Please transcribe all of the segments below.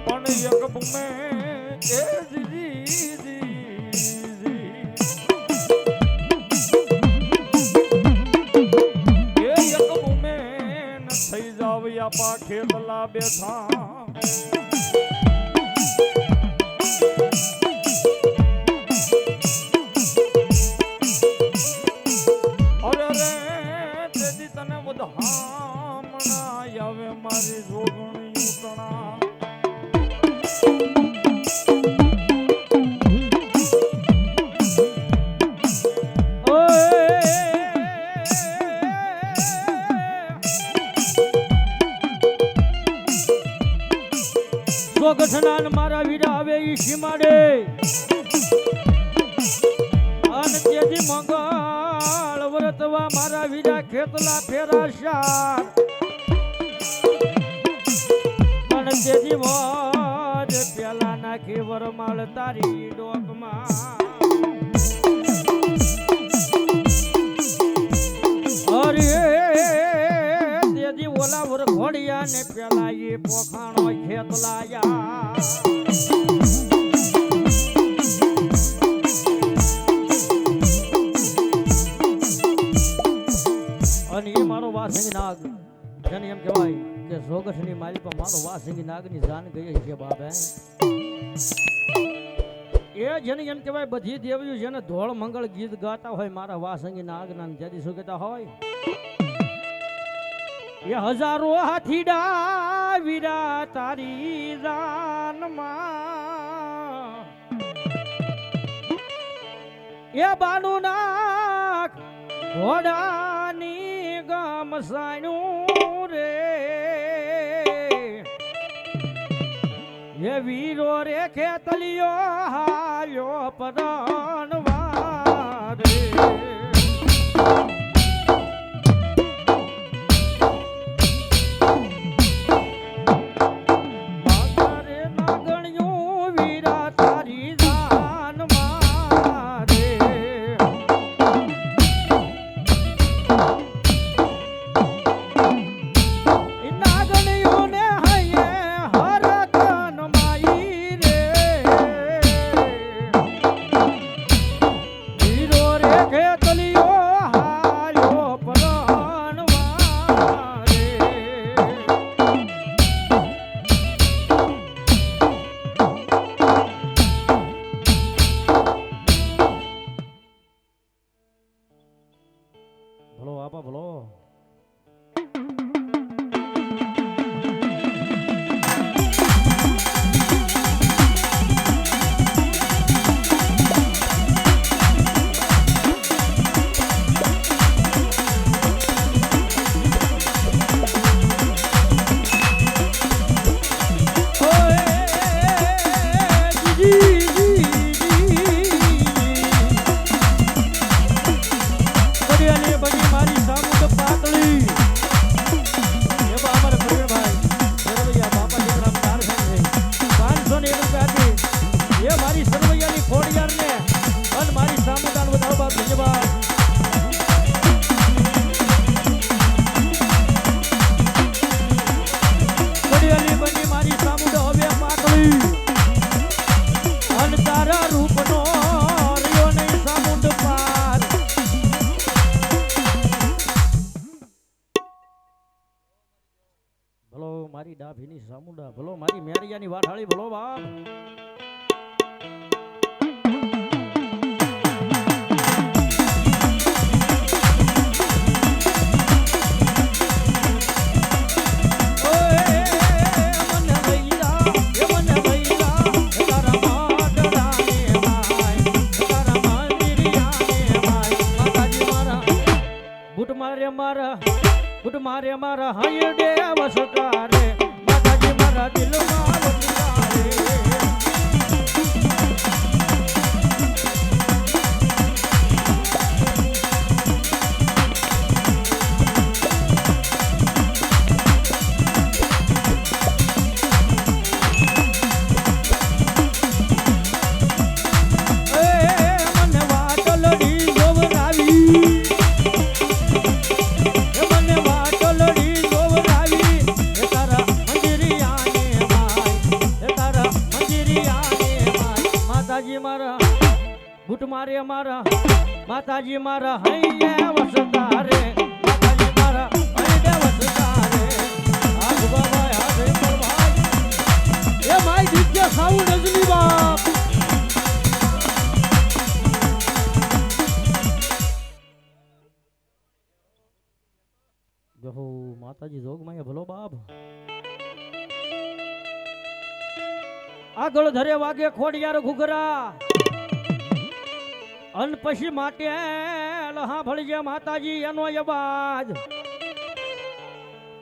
પણ એક બુમે એ જીજી એ એક બુમે ન થઈ જાવ્યા પાખે તલા બેઠા આવે મારી જોગણી ઉતણા ગઠનાન મારા વીરા આવે ઈ સીમાડે અને તેથી મંગળ વ્રતવા મારા વીરા ખેતલા ફેરાશાર અને તેથી વર પેલા નાખી વરમાળ તારી ડોકમાં અરે તેથી ઓલા વર ઘોડિયા ને પેલા એ પોખાણો ખેતલાયા અને એ મારો વાસંગી નાગ જેને એમ કહેવાય કે સોગઠની મારી પર મારો વાસંગી નાગની જાન ગઈ છે બાબા એ જેને એમ કહેવાય બધી દેવીઓ જેને ધોળ મંગળ ગીત ગાતા હોય મારા વાસંગી નાગના જેથી શું કહેતા હોય એ હજારો હાથીડા વીરા તારી જાનમાં એ બાનુ નાક ઘોડાની ગમસાણું રે એ વીરો રે ખેતલિયો હાલ્યો પરણવા રે મારી ડાભીની સામુંડા ભલો મારી મેરિયાની વાઠાળી ભલો બાપ મારે મારા હૈડે વસકારે માતાજી મારા દિલમાં વસકારે માતાજી મારા બુટ મારે મારા માતાજી મારા હૈયા વસતા રે માતાજી મારા હૈયા વસતા રે આજ બાબા આજ પરભાઈ એ માય દીકરા સાઉ નજલી બાપ જો માતાજી જોગમાં ભલો બાપ આગળ ધરે વાગે ખોડિયાર ઘુઘરા અન પછી માટે લહા ભળજે માતાજી એનો અવાજ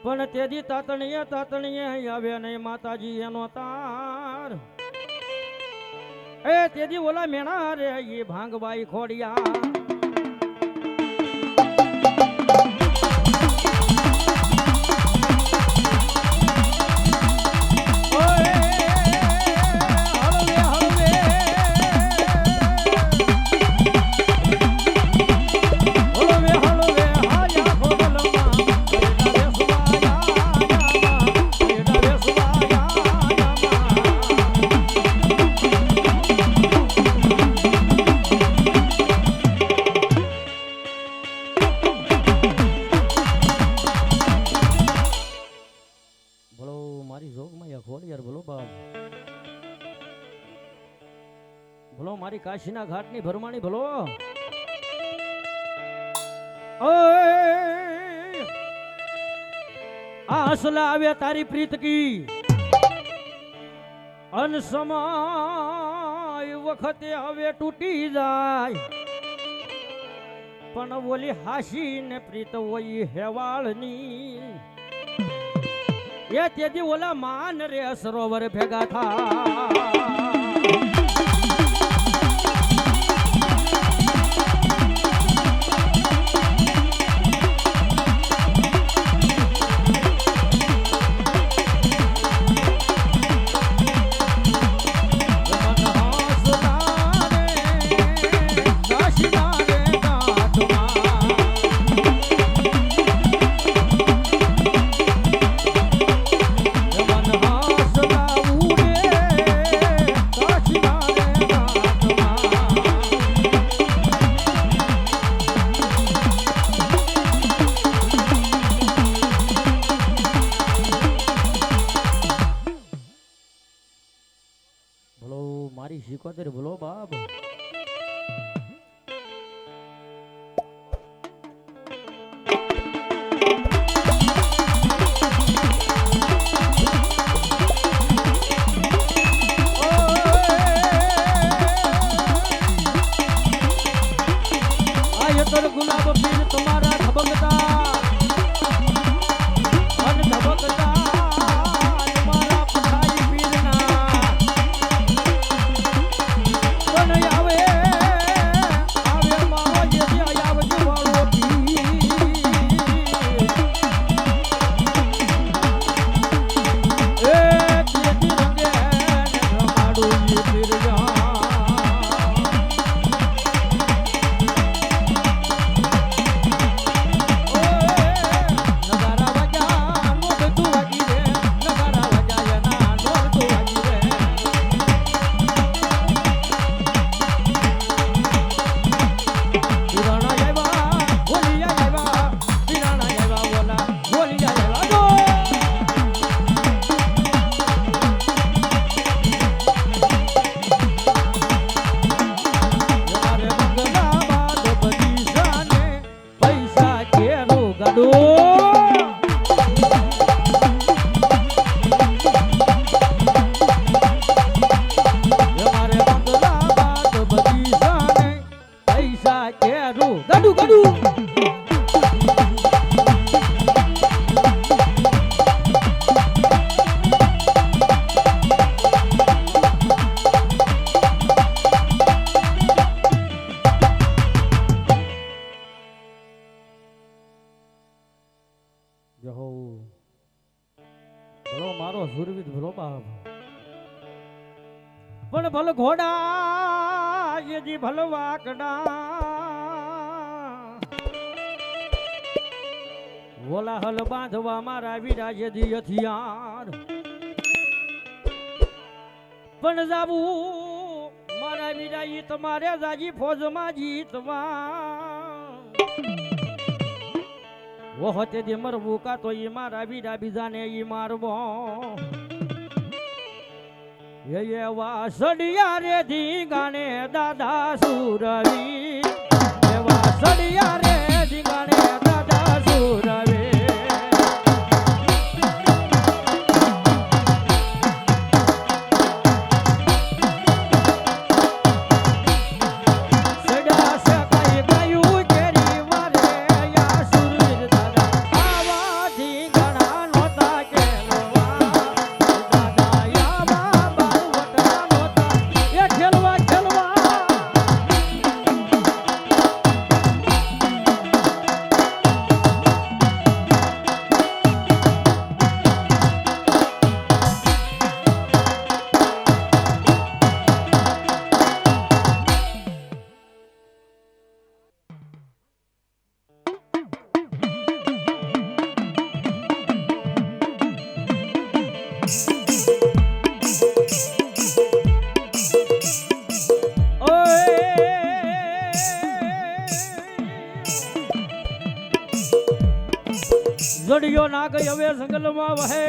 પણ તેદી તાતણીએ આવે નહીં માતાજી એનો તાર એ તેદી ઓલા મેણા રે એ ભાંગબાઈ ખોડિયા ભલો મારી કાશીના ઘાટની ભરમાણી ભલો આ હસલા આવે તારી પ્રીત કી અન સમય વખતે હવે તૂટી જાય પણ ઓલી હાસી ને પ્રીત હોય હેવાળની એ તેથી ઓલા માન રે સરોવર ભેગા થા મારી શીખોતેર ભલો બાપ ગુલાબ પીર તમારા ધબકતા અન ધબકતા તમારા પથાઈ પીરના પણ આવે મારો જે આવજો વાળો પીર એ જેથી રંગે રમાડું એ પીર જા ભલો મારો સુરવીર ભલો બાપ પણ ભલ ઘોડા યજી ભલ વાકડા વોલા હલ બાંધવા મારા વીરા યજી હથિયાર પણ જાવું મારા વીરા ઈ તમારે જાજી ફોજમાં જીતવા વહતે દે મરવું કા તો ઈ મારા વીરા બીજાને ઈ મારવો એવા સડિયા રે ધીંગાણે દાદા સુરવી એવા સડિયા રે ધીંગાણે દાદા સુરવી જડિયો ના ગઈ હવે જંગલમાં વહે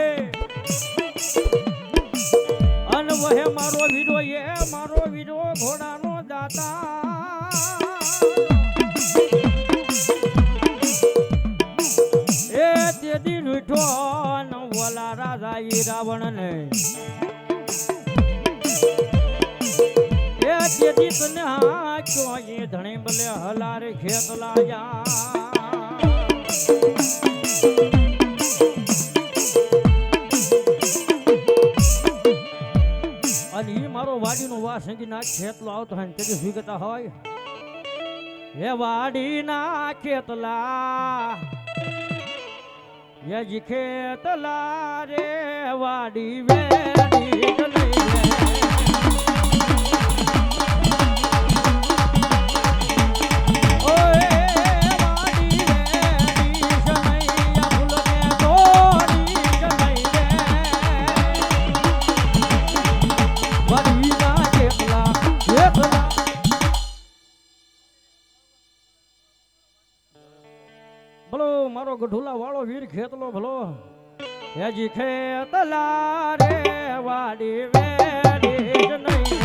અન વહે મારો વીરો ઘોડાનો દાતા એ તેદી રૂઠો ન વલા રાજા ઈ રાવણ ને એ તેદી તને હાક્યો ઈ ધણી બલે હલારે ખેત લાયા અને ઈ મારો વાડીનો વા સંગીના ખેતલો આવતો હોય તે સ્વીકતા હોય હે વાડીના ખેતલા યજી ખેતલા રે વાડી વેડી ભલો મારો ગઢુલા વાળો વીર ખેતલો ભલો હેજી ખેતલા રે વાડી વેડી જ નહીં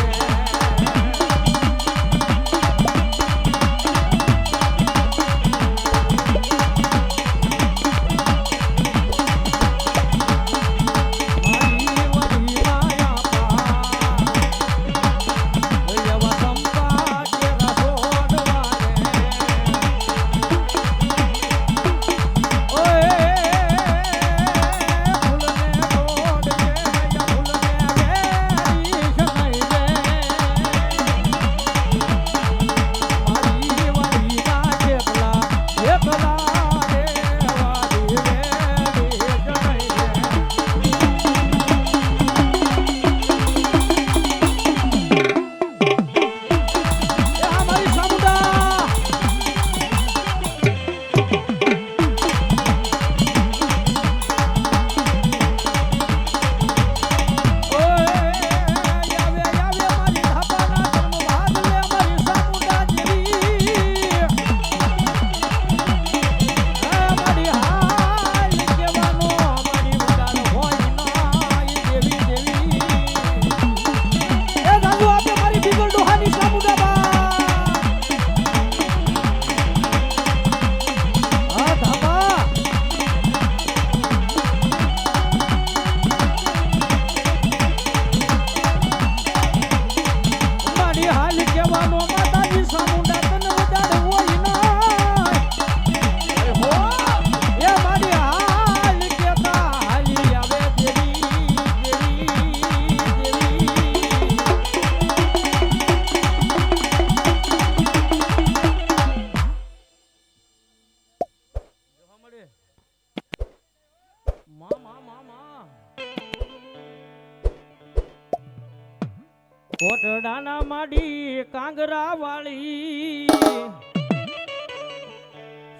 કોટડાના માડી કાંગરા વાળી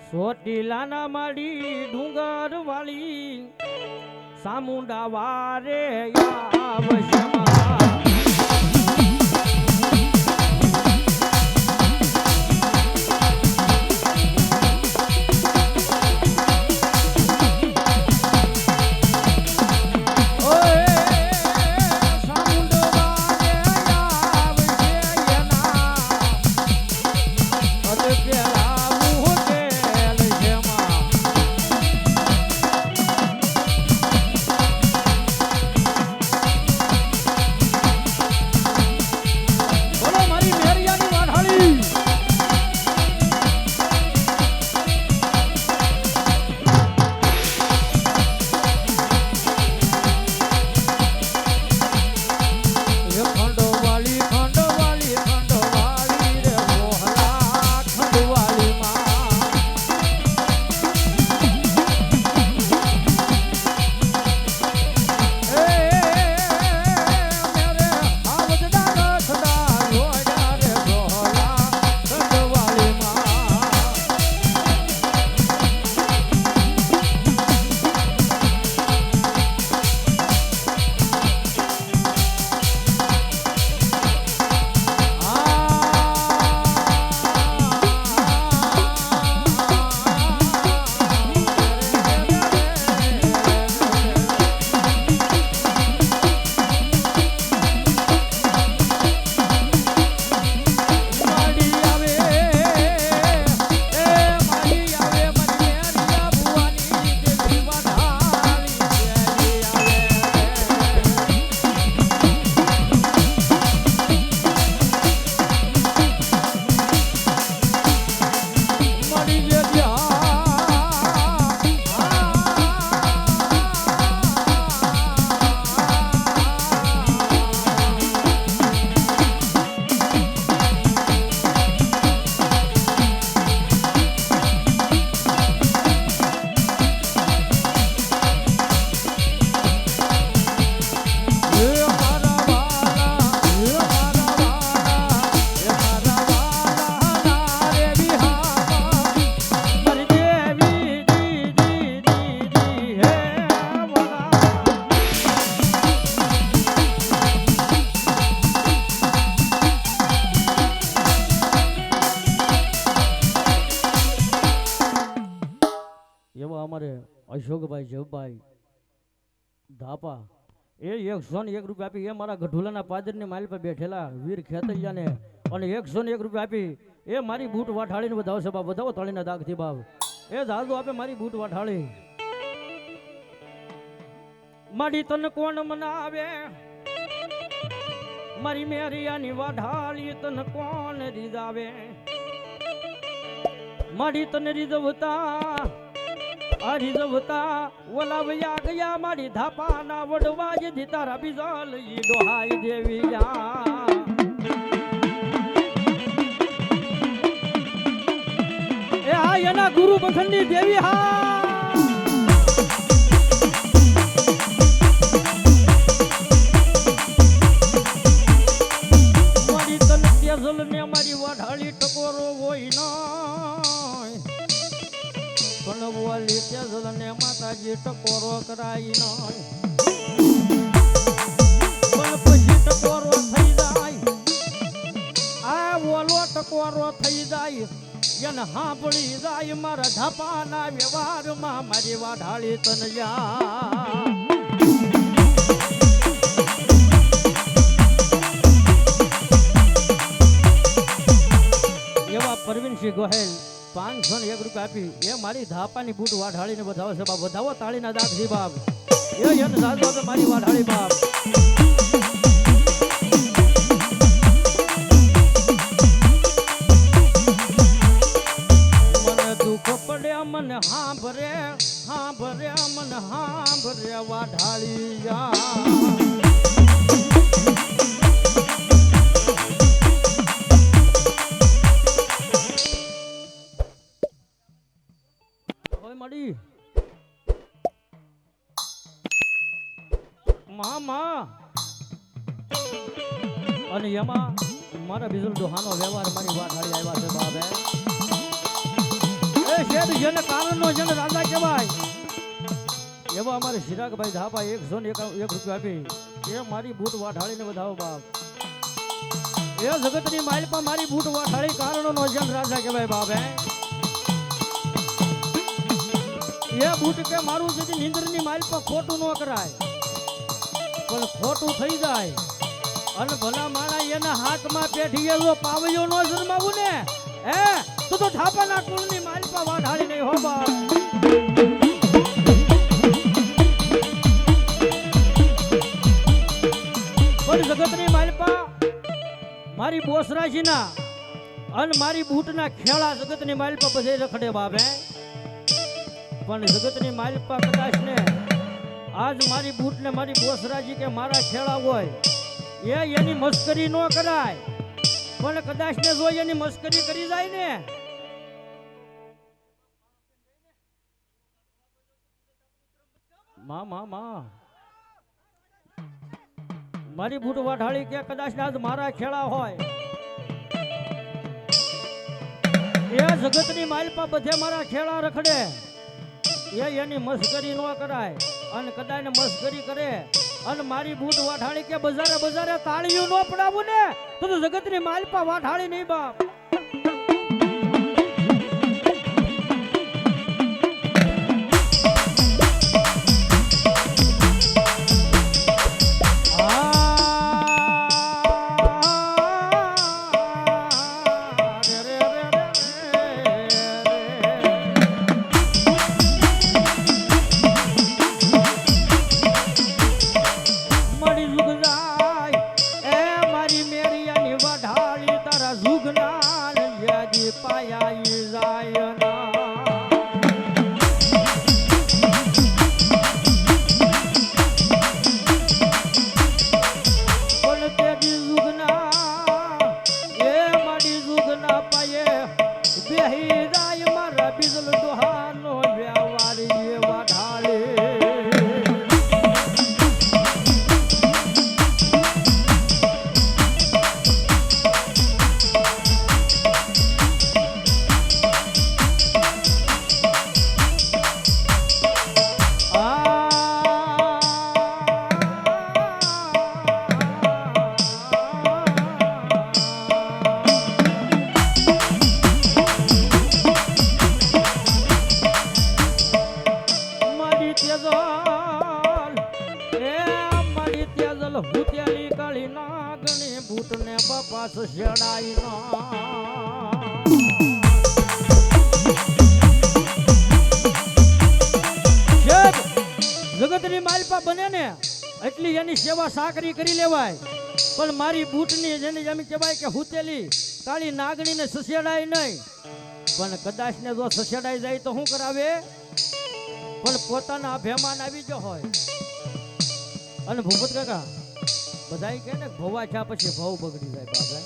સોટીલાના માડી ડુંગર વાળી સામુંડા વારે આવશે અશોકભાઈ જવભાઈ ધાપા એ 101 રૂપિયા આપી એ મારા ગઢુલાના પાદરની માલ પર બેઠેલા વીર ખેતૈયાને અને 101 રૂપિયા આપી એ મારી બૂટ વાઠાળીને વધાવશે બાપ વધાવો તાળીના દાગથી બાપ એ દાદુ આપે મારી બૂટ વાઠાળી મારી તને કોણ મનાવે મારી મેરિયાની વાઢાળી તને કોણ રીઝાવે મારી તને રીઝવતા આ રીઝવતા ઓલા વયા ગયા મારી ધાપાના વડવા જે તારા બીજલ ઈ ડોહાઈ દેવિયા એ આ એના ગુરુ બસંતી દેવી હા ને મારી વાઢાળી ટકોરો હોય ન પણ બોલી તેજલ ને માતાજી ટકોરો કરાઈ ન પણ પછી ટકોરો થઈ જાય આ ઓલો ટકોરો થઈ જાય એને સાંભળી જાય મારા ધાપાના વ્યવહારમાં મારી વાઢાળી તન જા પરવીનસિંહ ગોહેલ 501 રૂપિયા આપી એ મારી ધાપાની બૂટ વાઢાળીને વધાવે છે બાપ વધાવો તાળીના દાગથી બાપ એ એને સાધુ આપે મારી વાઢાળી બાપ મને દુઃખ પડે મને હાંભરે મને હાંભરે વાઢાળી જા મળી મામા અને એમાં મારા બીજુલ દોહાનો વ્યવહાર મારી વાઠાળી આવ્યા છે બાબે એ શેઠ જેને કારણનો જેને રાજા કહેવાય એવા અમારે શિરાગભાઈ ધાપા 101 રૂપિયા આપી એ મારી બૂટ વાઠાળીને વધાવો બાપ એ જગતની માઇલમાં મારી બૂટ વાઠાળી કારણનો જેને રાજા કહેવાય બાબે એ બૂટ કે મારું જેથી નીંદરની માઇલ પર ખોટું ન કરાય પણ ખોટું થઈ જાય અને ભલા માણા એના હાથમાં પેઠીએ જો પાવયો ન જન્માવું ને હે તો ઠાપાના કુળની માઇલ પર વાઢાળી નહીં હો બા પણ જગતની માઇલ પર મારી બોસરાજીના અને મારી બૂટના ખેળા જગતની માઇલ પર બધે રખડે બાબે પણ જગતની માલિકા કદાચ ને આજ મારી બૂટ ને મારી બોસરાજી કે મારા ખેડા હોય એની મસ્કરી ન કરાય પણ કદાચ ને જો એની મસ્કરી કરી જાય ને મારી બૂટ વાઢાળી કે કદાચ ને આજ મારા ખેડા હોય એ જગતની માલિકા બધે મારા ખેડા રખડે એની મસ્કરી ન કરાય અને કદાચ મસ્કરી કરે અને મારી બૂટ વાઠાળી કે બજારે તાળીઓ ન પડાવું ને તો જગતની માલપા વાઠાળી નહીં બાપ બૂટ ને બાપા સસેડાઈ નો જગતની માલપા બને ને એટલી એની સેવા સાકરી કરી લેવાય, પણ મારી બૂટની જેની જમી કહેવાય કે હુતેલી કાળી નાગણીને સસેડાય નહીં. પણ કદાચ ને જો સસેડાઈ જાય તો શું કરાવે? પણ પોતાના અભિમાન આવી જ હોય. અને ભૂપત કાકા બધાય કહે ને ભવા ચા પછી ભાવ બગડી જાય બાબા,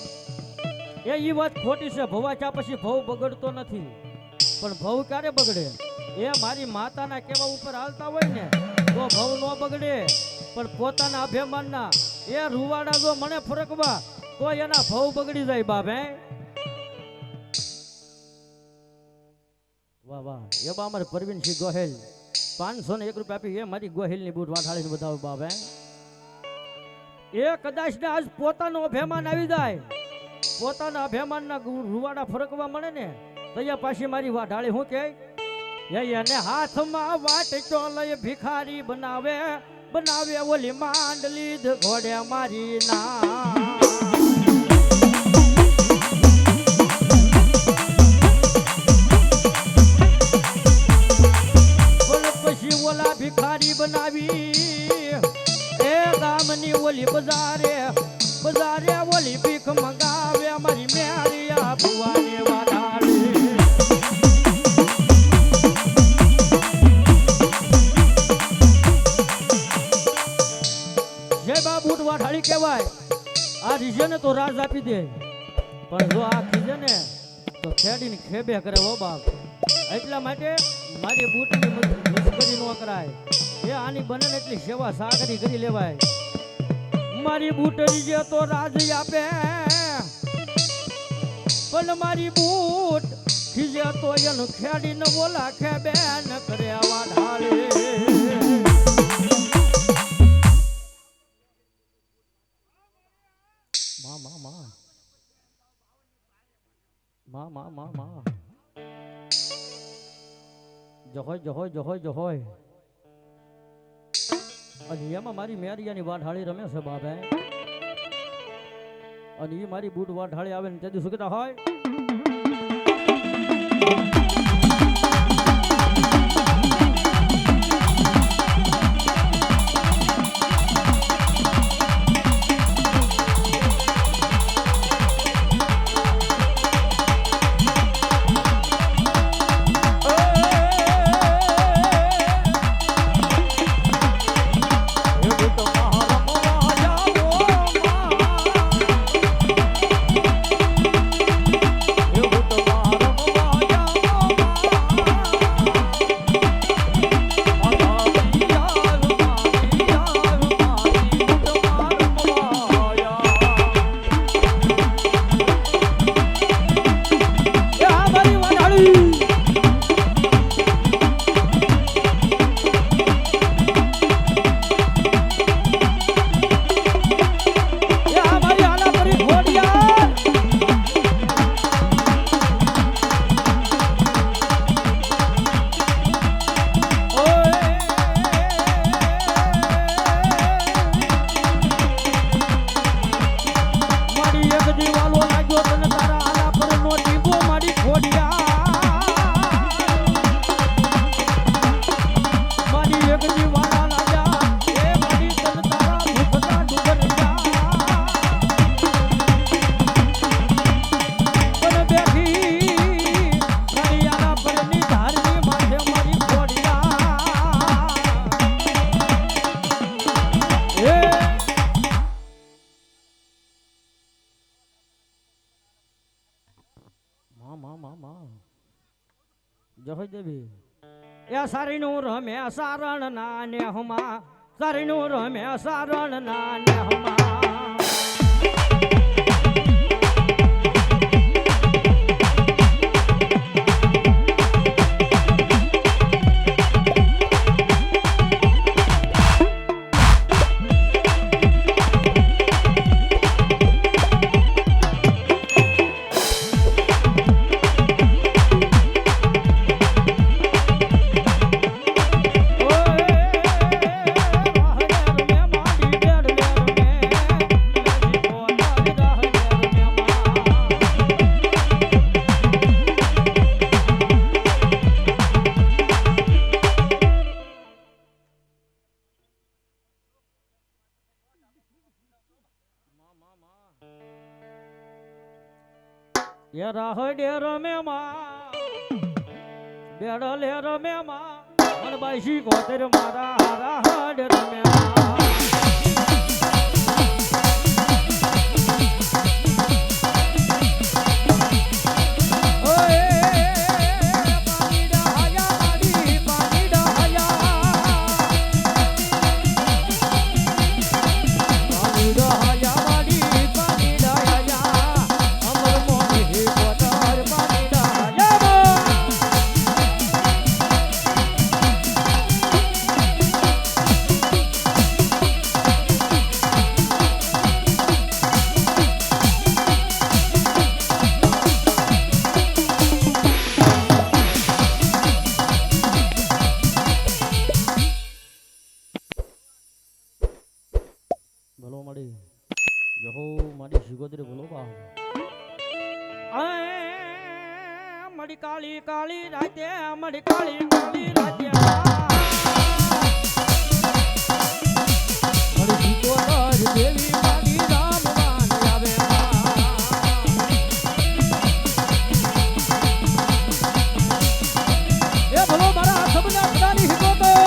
એ વાત ખોટી છે. ભવા ચા પછી ભાવ બગડતો નથી, પણ ભાવ ક્યારે બગડે? એ મારી માતાના કેવા ઉપર હાલતા હોય ને તો ભાવ ન બગડે, પણ પોતાના અભિમાનના એ રૂવાડા જો મને ફરકવા તો એના ભાવ બગડી જાય બાપ. હે વાહ વાહ, એ બા અમારે પરવીનસિંહ ગોહેલ 501 રૂપિયા આપી, એ મારી ગોહેલની બૂટ વાઠાળીને બતાવે બાપ. એ કદાચ ને આજ પોતાનો અભિમાન આવી જાય, પોતાના અભિમાનના રૂવાડા ફરકવા મળે ને તૈયા પાછી મારી વાઢાળી શું કહે? એને હાથમાં વાટકો લઈ ભિખારી બનાવે બનાવે ઓલી માંડલી ઘોડે મારી ના. પછી ઓલા ભિખારી બનાવી એ ગામની ઓલી બજારે બજારે ઓલી ભીખ મંગાવે મારી મેરિયા ભુવાની વાઢાળી. બૂટ વાઠાળી કહેવાય. આ રીજે ને તો રાજ આપી દે, પણ જો આ ખીજે ને તો ખેડીને ખેબે કરે હો બાપ. એટલા માટે મારી બૂટની મુશ્કેલી ન કરાય, એ આની બને એટલી સેવા સાગરી કરી લેવાય. મારી બૂટ રીજે તો રાજ આપે, પણ મારી બૂટ ખીજે તો એનું ખેડીને બોલા ખેબે ન કરે વાઢાળી. જહોય જહોય જહોય જહોય. અને એમાં મારી મેરિયાની વાઢાળી રમે છે બાબા, અને એ મારી બૂટ વાઢાળી આવે ને તેથી શું કહેતા હોય? જય દેવી એ સારીનું રમે સારણ ના નેહમાં, સારીનું રમે સારણ ના નેહમાં. એ રાહડે રમે માં બેડલે રમે માં મન બાઈશી કોતર મારા રાહડે રમે માં ભલો મળી જહો મારી શિગોતરી ભલો બા મડી કાળી કાળી રાતે મડી કાળી કાળી રાતે મડી શિગોતર દેવી મારી રામવાન આવે એ ભલો મારા સબના સદાની શિગોતર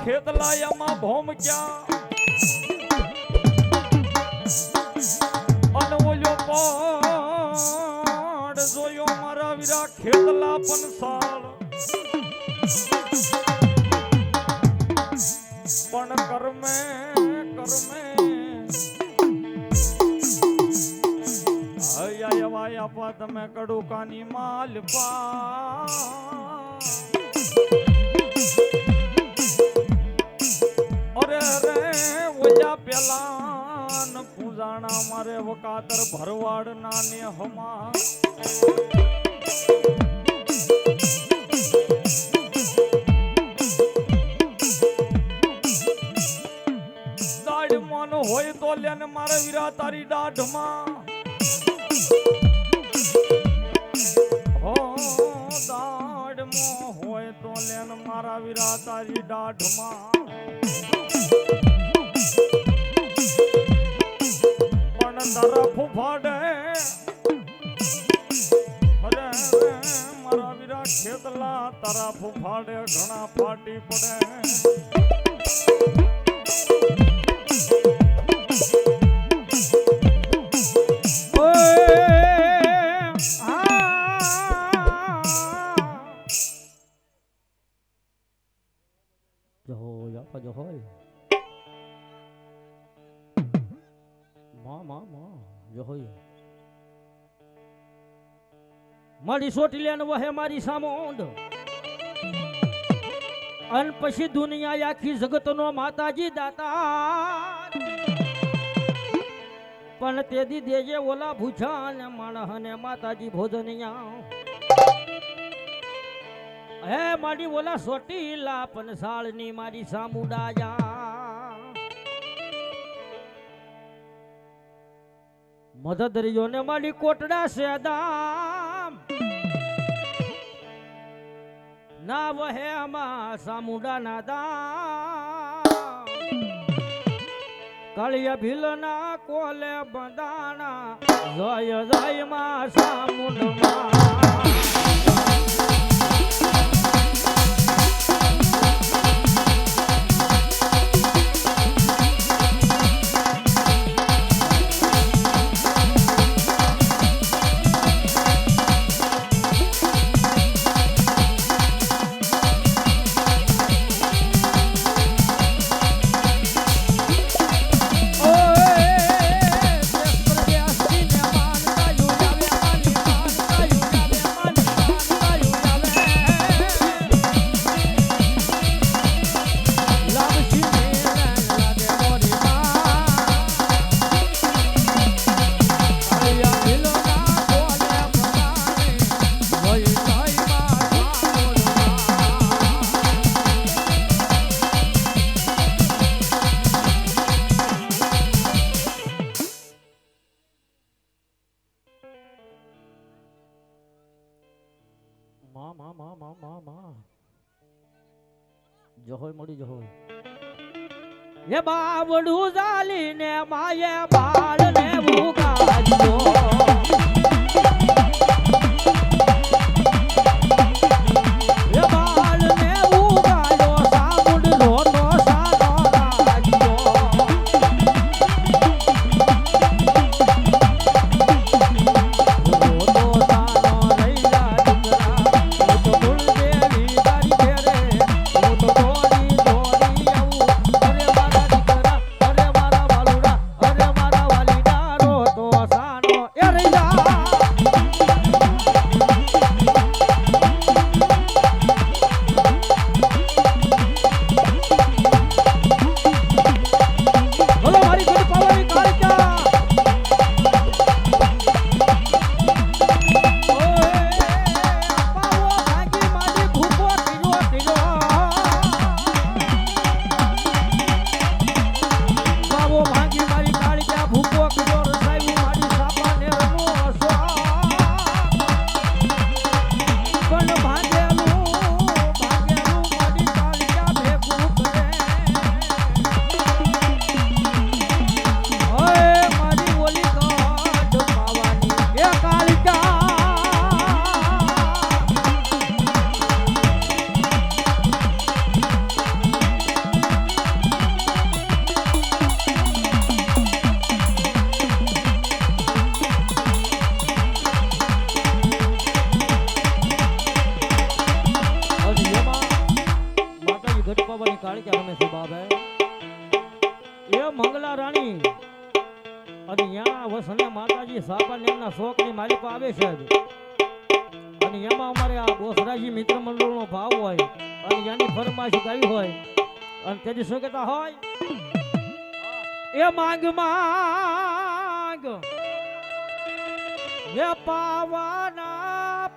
ખેતલાયામાં ભોમ ક્યાં અને ઓલ્યો પાડ જોયો મારા વીરા ખેતલા પનસાળ પણ કર્મે હૈયા વાયા પા તમે કડુકાની માલ પા પેલા પૂજાણા મારે વકાતર ભરવાડ નાને હમા દાડ મન હોય તો લેને મારે વીરા તારી દાઢમાં હો દાડ મો હોય તો લેને મારા વીરા તારી દાઢમાં તરફ ફાડે અરે મારા વીરા ખેતલા તરફ ફાડે ઘણા ફાટી પડે જો હોય જો હોય મારી સોટી લેન વહે મારી સામોંડ અન પછી દુનિયા આખી જગતનો માતાજી દાતા પણ તેદી દેજે ઓલા ભૂછા ને માણહને માતાજી ભોજનિયા હે મારી ઓલા સોટી લા પનસાળની મારી સામુડાયા મદદરીઓ ને મારી કોટડા સેદામ ના વહે આમાં સામુડા ના દામ કાળિયા ભીલના કોલે બંધાણા જય જય માં સામુંડમાં જહોય મળી જહોય એ બાવડું જાલીને માયે બાળને ઉગાડ્યો એ બાળને ઉગાડ્યો સામુંડ રોનો સાનો રાખ્યો રોનો સાનો રૈયા દીકરા તો કુળદેવી તારી ઘેરે તો દોડી દોડી આવું અરે મારા દીકરા અરે મારા વાલુડા અરે મારા વાલીડા રો તો સાનો એ રૈયા બોલો મારી ગુડ પાવરની કાળકા ઓય પાવો ભાગી મારી ભૂકો ટીલો ટીલો પાવો ભાગી મારી કાળકા ભૂકો ટીલો રસાયું મારી સાપાને રમો સ્વા પણ ભાગેલું મારી કાળકા ભેગું કરે ઓય મારી ઓલી કાઢ પાવાની એ કાળકા અને એમાં માતાજી ઘટ પાવાની કાળકા રમે છે બાબે એ મંગલા રાણી અને ત્યાં વસને માતાજી સાપાને એમના શોખની માલિકો આવે છે અને એમાં અમારે આ બોસરાજી મિત્ર મંડળનો ભાવ હોય અને એની ફરમાઈશ ગાવી હોય અને તેથી શું કહેતા હોય એ માંગ માંગ એ પાવાના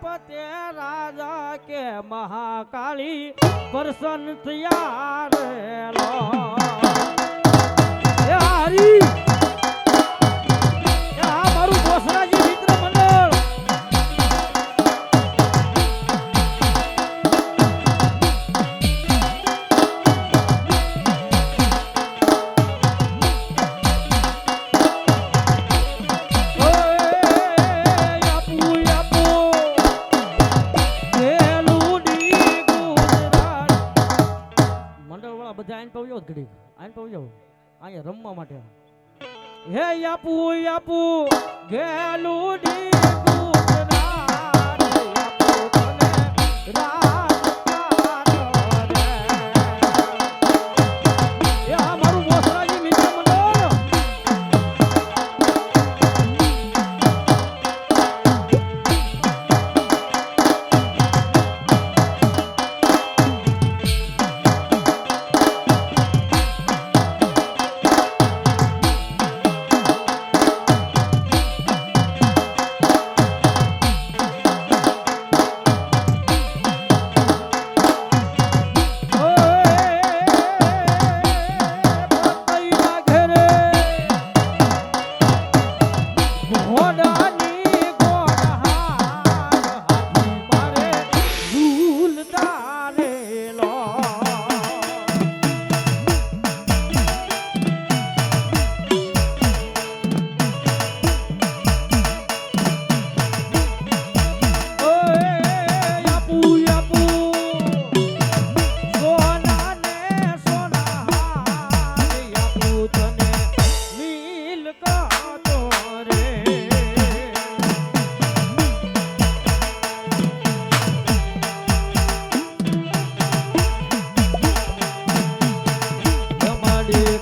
પતે રાજા કે મહાકાળી પ્રસન્ન થયા રેલો એ હારી એ આ મારું બોસરાજી મિત્ર મંડળ બધા આઈને પવ્યો જ ઘડી આઈને પવ્યો અહીંયા રમવા માટે હે યાપુ યાપુ ગેલુડી ગુજરાત યાપુ તને રાજકાટ રે એ આ મારું બોસરાજી મિત્ર મંડળ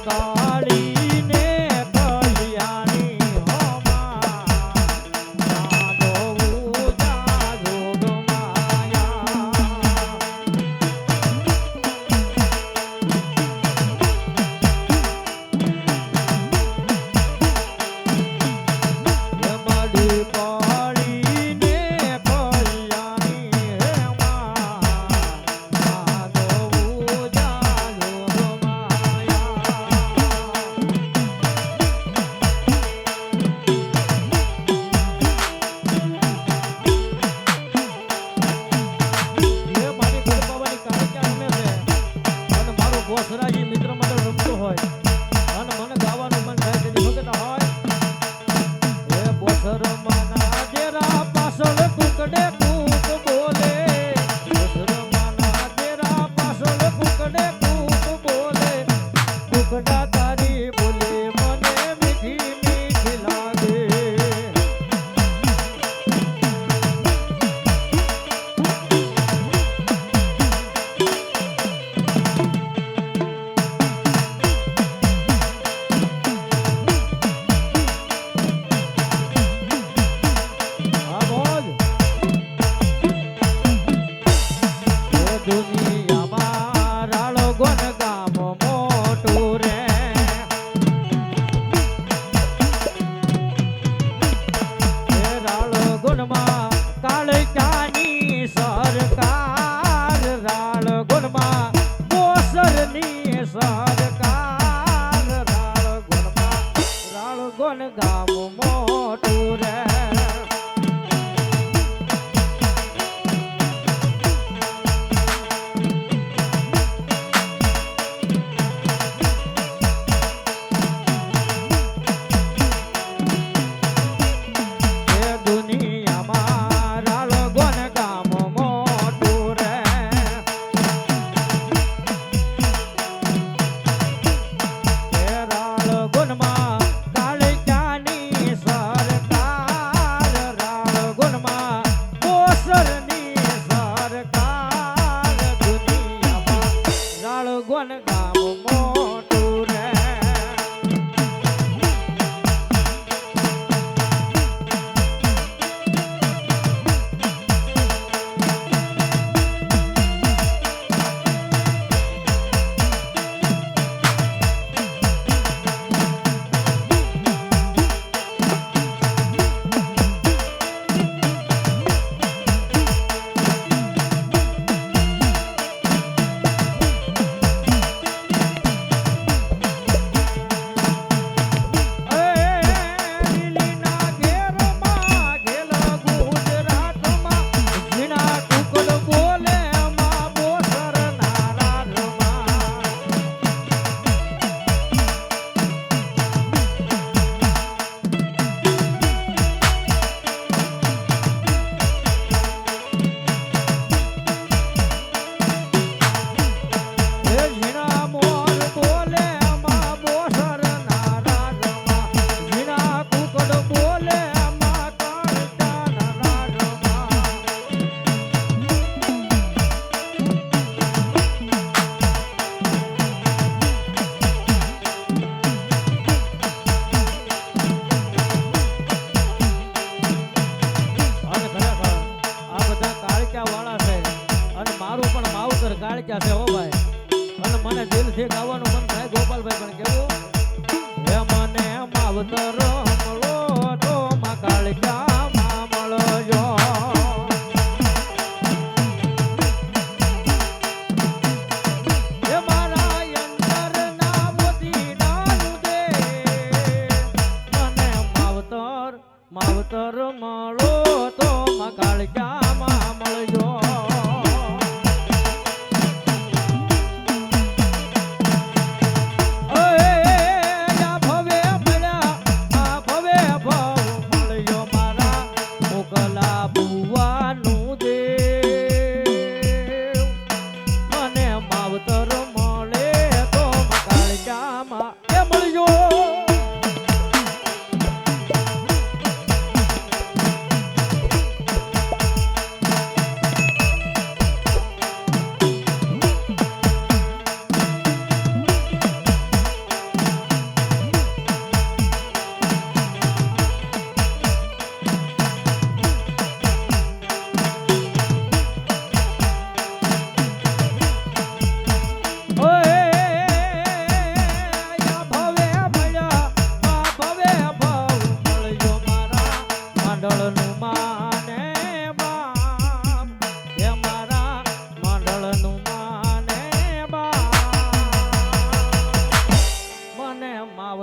કાળીને કલ્યાણી હોમાં જાદવ જાગોગ માયા માડી કાળીને કલ્યાણી હેમાં જાદવ જાગોગ માયા એ મારી ગરબાવાની કાળક્યા રમે છે અને મારું બોસરાજી મિત્ર મંડળ રમતું હોય અને મને ગાવાનું મન થાય તેની વખત હોય એ બોસર માના તેરા પાછળ કુકડે કૂક બોલે બોસર માના તેરા પાછળ કુકડે કૂક બોલે કુકડા તારી બોલે મને મીઠી મીઠી લાગે આ મોજ એ દુનિયામાં રાળો ગોન ગામ મોટું રે એ રાળો ગોનમાં કાળક્યાની સરકાર રાળ ગોનમાં બોસરની સરકાર રાળ ગોન ગામ મોટું રે એ દુનિયામાં રાળ ગોન ગામ મોટું રે એ રાળ ગોનમાં કાળક્યાની સરકાર રાળ ગોનમાં બોસરની સરકાર દુનિયામાં રાળ ગોન ગામ મોટું રે લીલીના ઘેરમાં ઘેલ ગુજરાતમાં ઝીણા કુકડ બોલે માં બોસર નારાજમાં એ ઝીણા મોર બોલે માં બોસર નારાજમાં ઝીણા કુકડ બોલે માં કાળકા નારાજમાં અને ખરેખર આ બધા કાળક્યા વાળા છે અને મારું પણ માવતર કાળક્યા છે હો ભાઈ અને મને દિલથી ગાવાનું મન થાય ગોપાલભાઈ પણ કેવું હે મને માવતર મળો તો માં કાળક્યા માં મળજો હે મારા અંતરના મોતી નાનું દે મને માવતર મળો તો માં કાળક્યા માં મળજો આ ભવે મળ્યા આ ભવે ભવ મળ્યો મારા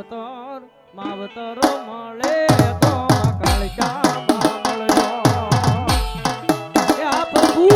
માવતર માવતર મળે તો કાળિયામાં મળ્યો એ આ પ્રભુ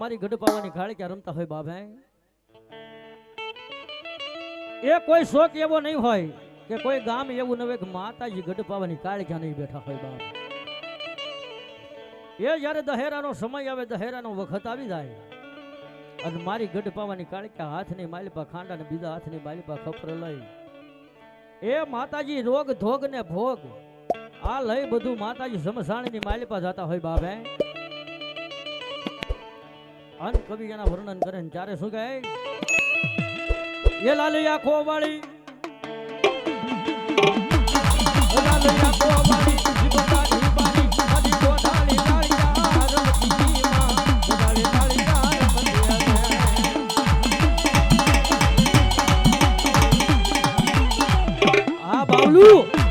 મારી ગઢપાવાની ખાળિયા રમતા હોય બાબા એ કોઈ શોક એવો નહીં હોય કે કોઈ ગામ એવું ન હોય કે માતાજી ગઢપાવાની કાળિયા નહીં બેઠા હોય બાપ એ જ્યારે દહેરાનો સમય આવે દહેરાનો વખત આવી જાય અને મારી ગઢપાવાની કાળિયા હાથની માલિપા ખાંડા ને બીજા હાથની માલિપા ખપર લઈ એ માતાજી રોગ ધોગ ને ભોગ આ લઈ બધું માતાજી સમસાણીની માલિપા જતા હોય બાબે અન કવિ એના વર્ણન કરે ને ત્યારે શું કહે એ લાલી આંખો વાળી લાલી આંખો વાળી જીવતા જીવવાની મધી ગોઠાળી કાળિયા રમતી માં ગોઠાળી કાળિયા રમતી આ બાવલું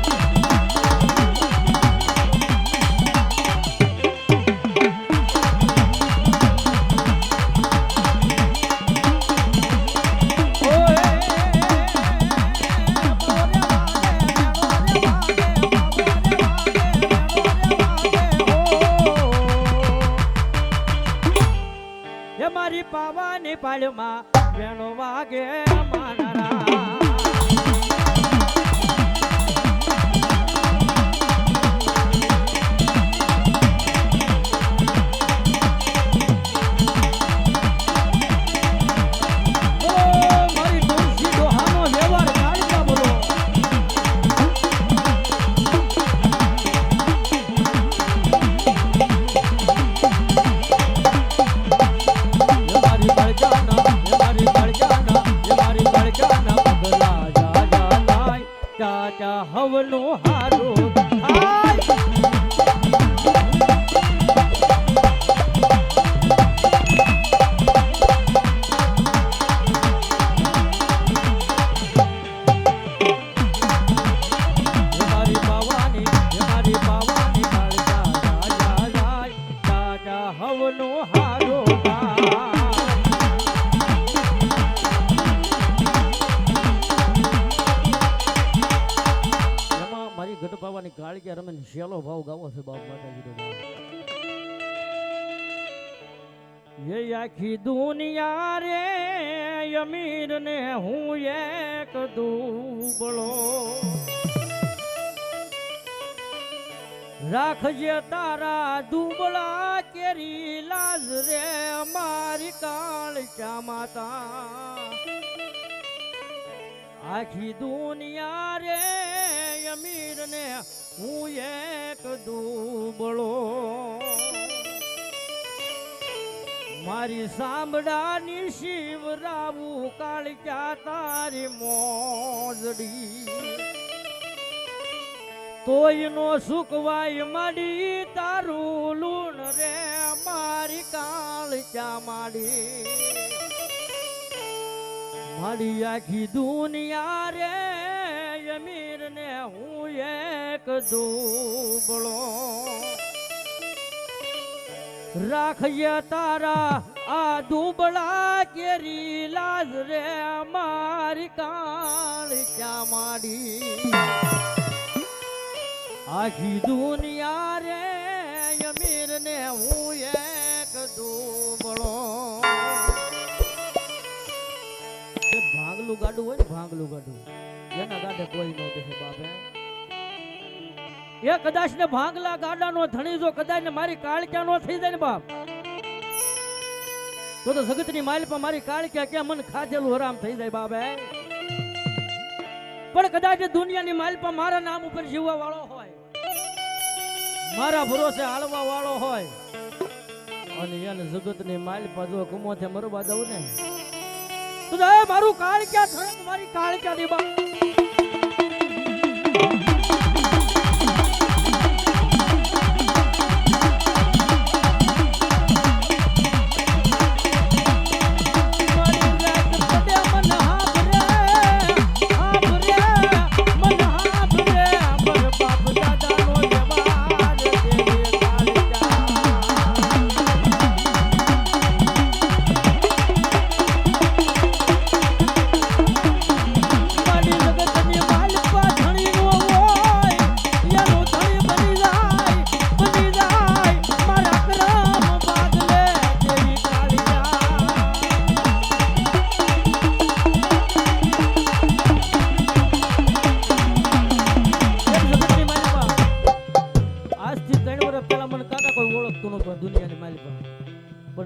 મારી પાવાની પાળમાં વેણો વાગે માનરા હવનું હારું મારી પાવાની હવનું હારું ગઢપાવાની કાળિયા રમે શેલો ભાવ ગાવો છે બાપ માતાજી એ આખી દુનિયા રે અમીર ને હું એક દુબળો રાખજે તારા દુબળા કેરી લાજ રે મારી કાળચા માતા આખી દુનિયા રે અમીર ને હું એક દુબળો મારી સાંભળાની શિવરાવું કાળચા તારી મોજડી તોય નો સુકવાય માડી તારું લૂણ રે મારી કાળચા માડી મારી આખી દુનિયા રે અમીર ને હું એક દુબળો રાખજે તારા આ દુબળા કેરી લાજ રે મારી કાળચા માડી આખી દુનિયા રે અમીર ને હું એક દુબળો ભાંગલું ગાડું હોય ને ભાંગલું ગાડું એના ગાડે કોઈ નો દેખે બાપે એ કદાચ ને ભાંગલા ગાડા નો ધણી જો કદાચ ને મારી કાળક્યા નો થઈ જાય ને બાપ તો જગત ની માલ પર મારી કાળક્યા કે મન ખાધેલું હરામ થઈ જાય બાપે પણ કદાચ દુનિયાની માલ પર મારા નામ ઉપર જીવવા વાળો હોય મારા ભરોસે હાલવા વાળો હોય અને એને જગત ની માલ પર જો કુમોથે મરવા દઉં ને તો મારું કાળક્યા થયું મારી કાળક્યા ની બાપ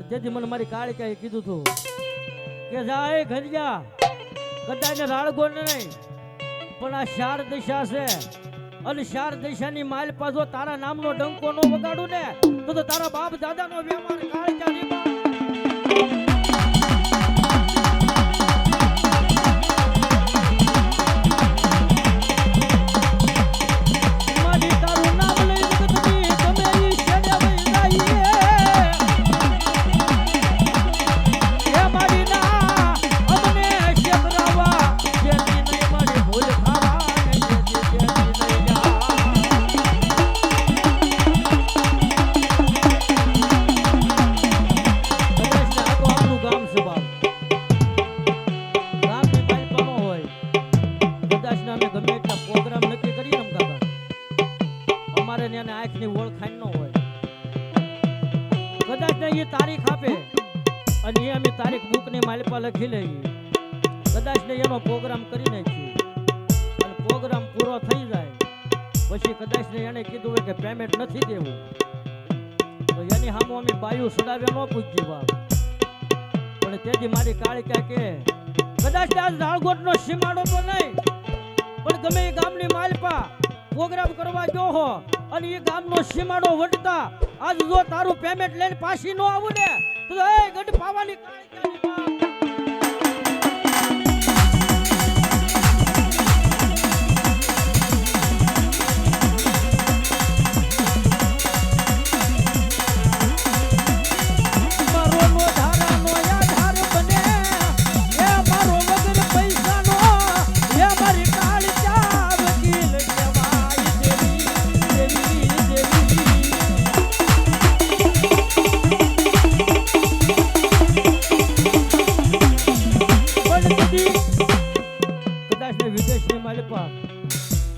તેથી મને મારી કાળિકાએ કીધું હતું કે જાય ઘરિયા કદાચ રાળગો નહીં પણ આ શાર દિશા છે અને શાર દિશાની માલ પાછો તારા નામનો ડંકો નો વગાડું ને તો તારા બાપ દાદાનો વ્યવહાર કાળિકા ની તારીખ આપે અને એ અમે તારીખ બુક ની માલિપા લખી લઈએ કદાચ ને એનો પ્રોગ્રામ કરી નાખીએ અને પ્રોગ્રામ પૂરો થઈ જાય પછી કદાચ ને એને કીધું હોય કે પેમેન્ટ નથી દેવું તો એની સામે અમે બાયું સડાવે ન પૂછીએ બાપ પણ તેથી મારી કાળિકા કે કદાચ આજ રાળગોટ નો સીમાડો તો નહીં પણ ગમે એ ગામની માલિપા પ્રોગ્રામ કરવા ગયો હો અને એ ગામનો સીમાડો વટતા આજ જો તારું પેમેન્ટ લઈને પાછી નો આવું ને તો એ ગઢ પાવાની કાળિકાની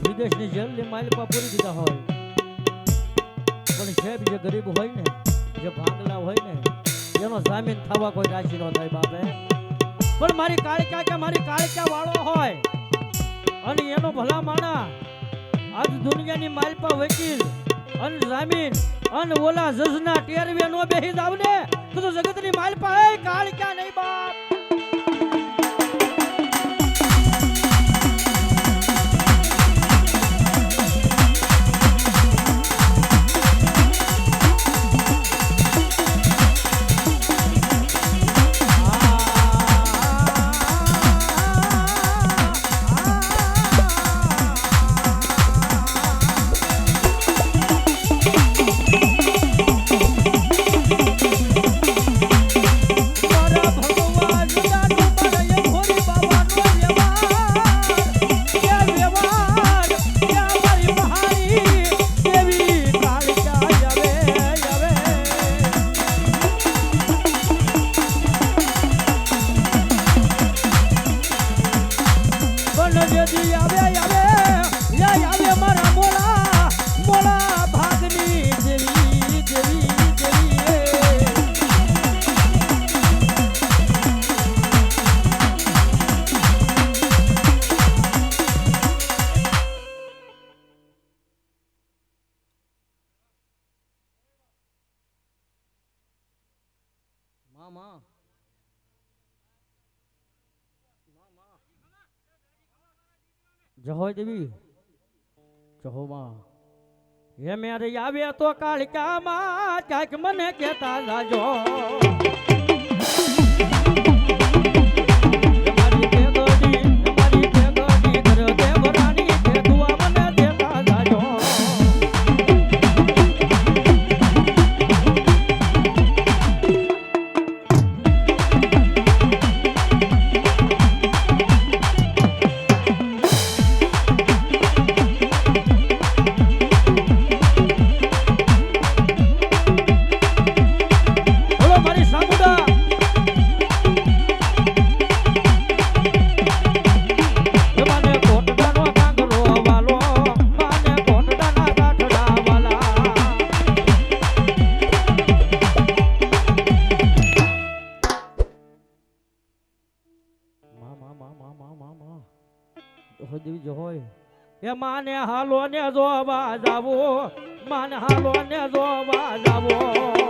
વિદેશની જેલની માલિપા પૂરી દીધા હોય પણ સાહેબ જે ગરીબ હોય ને જે ભાંગલા હોય ને એનો જામીન થવા કોઈ રાશી નો થાય બાપે પણ મારી કાળિકા કે મારી કાળિકા વાળો હોય અને એનો ભલા માણા આજ દુનિયાની માલિપા વકીલ અન જમીન અન ઓલા જજના ટેરવે નો બેહી જાવ ને તો જગતની માલ પાય કાળ ક્યાં નહીં બાપ. જહોય દેવી જહોમાં હે મેરે આવે તો કાળિકામાં ક્યાંક મને કહેતા જાજો. એ માને હાલો ને જોવા જાવો, માને હાલો ને જોવા જાવો.